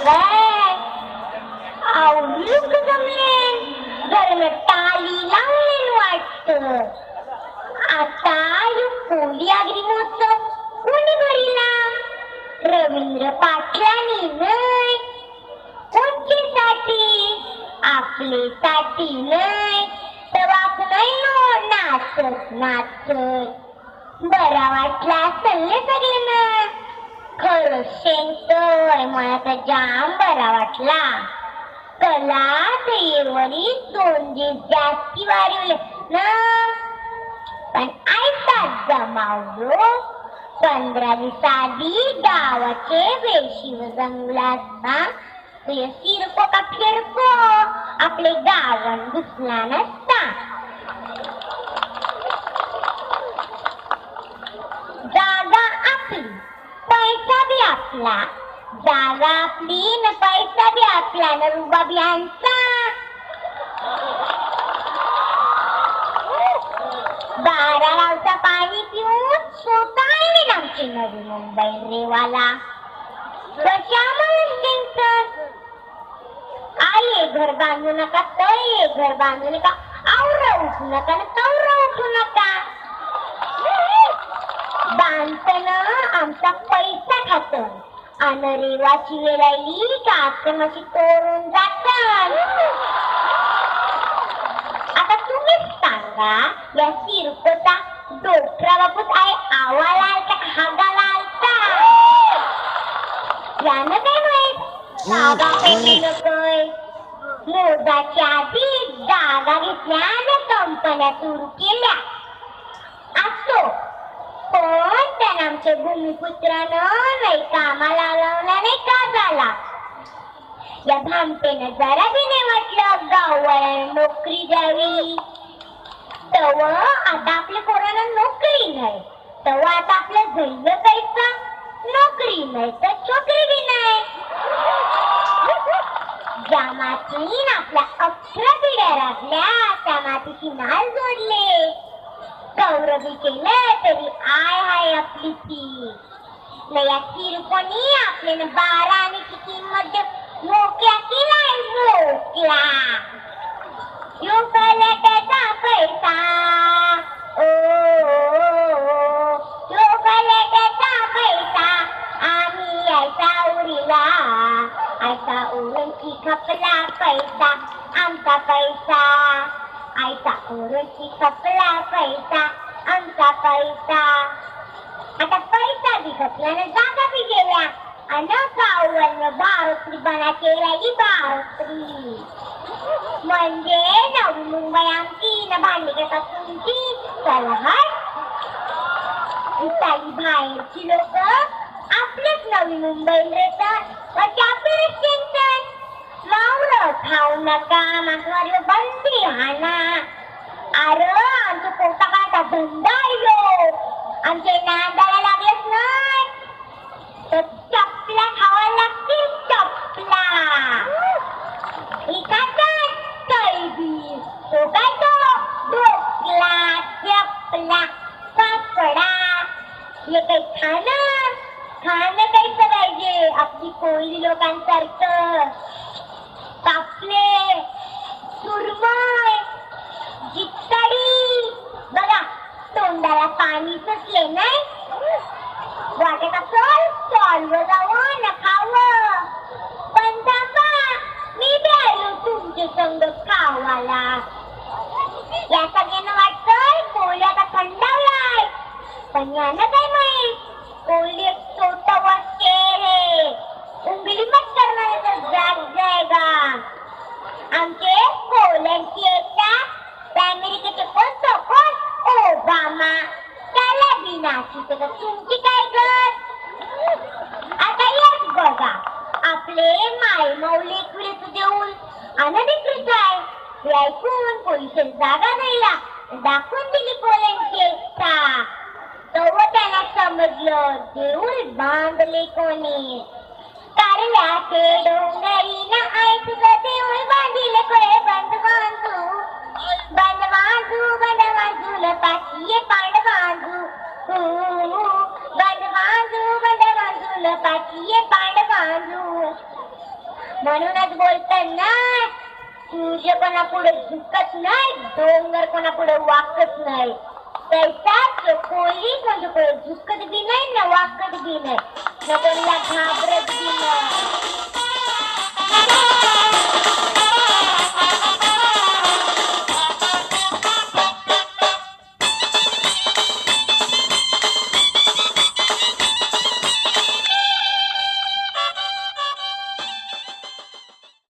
काय आवडून जमले घरनं टाली लावलेलं वाटत. आता पोली अग्निमोत्सव कोणी भरिला? रवींद्र पाटलांनी नाही. कोणतीसाठी? आपले साठी नाही तर आपण नाचत नाचत बरा वाटला असेल सगळ्यांना. खरं शेंगतोय मला तर जाम बरा वाटला. कला तयारी 2 दिवस जास्ती वाढवले ना, पण ऐकात जमावलो. 15 दिवस आधी गावाचे वेशीवर जमला असता सिरको का फिरको आपले गावन घुसला नसता. जागा आपली पैसा बी आपला. जागा आपली न पैसा बी आपला न रुबाब यांचा. 12 गावचा पाणी पिऊन स्वतः आमची नवी मुंबई रेवाला. आई घर बांधू नका, तळे घर बांधू नका, आवरा उठू नका न तवरा उठू नका. बांधताना आमचा पैसा खात आणि रेवाची वेळ आली का आश्रमाची तोडून जातात. आता तुम्हीच सांगा या सिरकोचा डोकरा बापूस आहे आवाला आलता खागाला आलता. यानं काय माहित जागा पेटली नकोय. मोजाच्या आधी जागा घेतल्या आणि कंपन्या सुरू केल्या. असो पण त्यानं आमच्या भूमिपुत्रानं नाही कामाला लावला नाही का झाला. या भामटेनं जरा बी नाही वाटलं गाववाल्यानं नोकरी द्यावी. तव आता आपल्या पोरांना नोकरी नाही, तव आता आपलं झैल पैसा नोकरी नाही तर छोकरी बी नाही. ज्या मातीन आपल्या 11 पिढ्या राखल्या त्या मातीची नाळ जोडले. गौरवी केलं तरी आय हाय आपली ती. या सिरकोनी आपल्याला 12 आणि किमत मोक्या केलाय मोक्या. यो कलेक्टरचा पैसा ओ यो कलेक्टरचा पैसा आम्ही यायचा उरीला. आयचा उरणची खपला पैसा आमचा पैसा. आयचा उरणची खपला पैसा आमचा पैसा. आता पैसा बी खपला ना जागा बी गेल्या आणि गाववाल्यानं बाळोत्री बना केला ही बाळोत्री. म्हणजे नवी मुंबई आमची न भांडी घेतात तुमची. चला हट. इथली बाहेरची लोक आपल्याच नवी मुंबईला येतात व आपल्याला चिंतन. मावळं खाऊ नका मागवारी बंदी हाना. अरे आमच्या पोटा काटा धंदा आलो. आमचे नादाला लागलेच नाही तर चपला खावा लागतील चपला. एखादा कैदी तो काय तो ढोकला चपला पापडा हे काही खाणं काही पाहिजे. आपली कोळी लोकांसारखं तापले सुरमय जित्ताडी बघा तोंडाला पाणी सुटले नाही. वाटत असल स्टॉलवर जावं न खावं. पण थांबा मी बी आलो तुमचे संग खावाला. या सगळ्यांना वाटतंय कोळी आता थंडावलाय, पण यानं काय माहित कोळी एक छोटा शेर है. उंगली मत करणार तर जाग जाएगा. आमचे कोल्यांची एकटा अमेरिकेचे कोण ओबामा त्याला बिनाची तर तुमची काय गत. आता येत बघा आपले माय मौले इकडे देऊन अनधिकृत आहे हे ऐकून पोलिसांनी जागा द्यायला दाखवून दिली कोल्यांची एकटा. तेव्हा त्यांना समजलं देऊळ बांधले कोणी. कारल्याचे डोंगरी ना आई तुझं देऊळ बांधिले कोळे बंद बांधू बंद बांधू बंद बांधू पाठी पांड बांधू बंद बांधू पाठी पांड बांधू. म्हणूनच बोलतात ना, सूर्य कोणापुढे झुकत नाही, डोंगर कोणापुढे वाकत नाही. तैसाच कोणी कोणापुढे झुकत बी नाही ना वाकत बी नाही, ना कोणाला घाबरत बी नाही.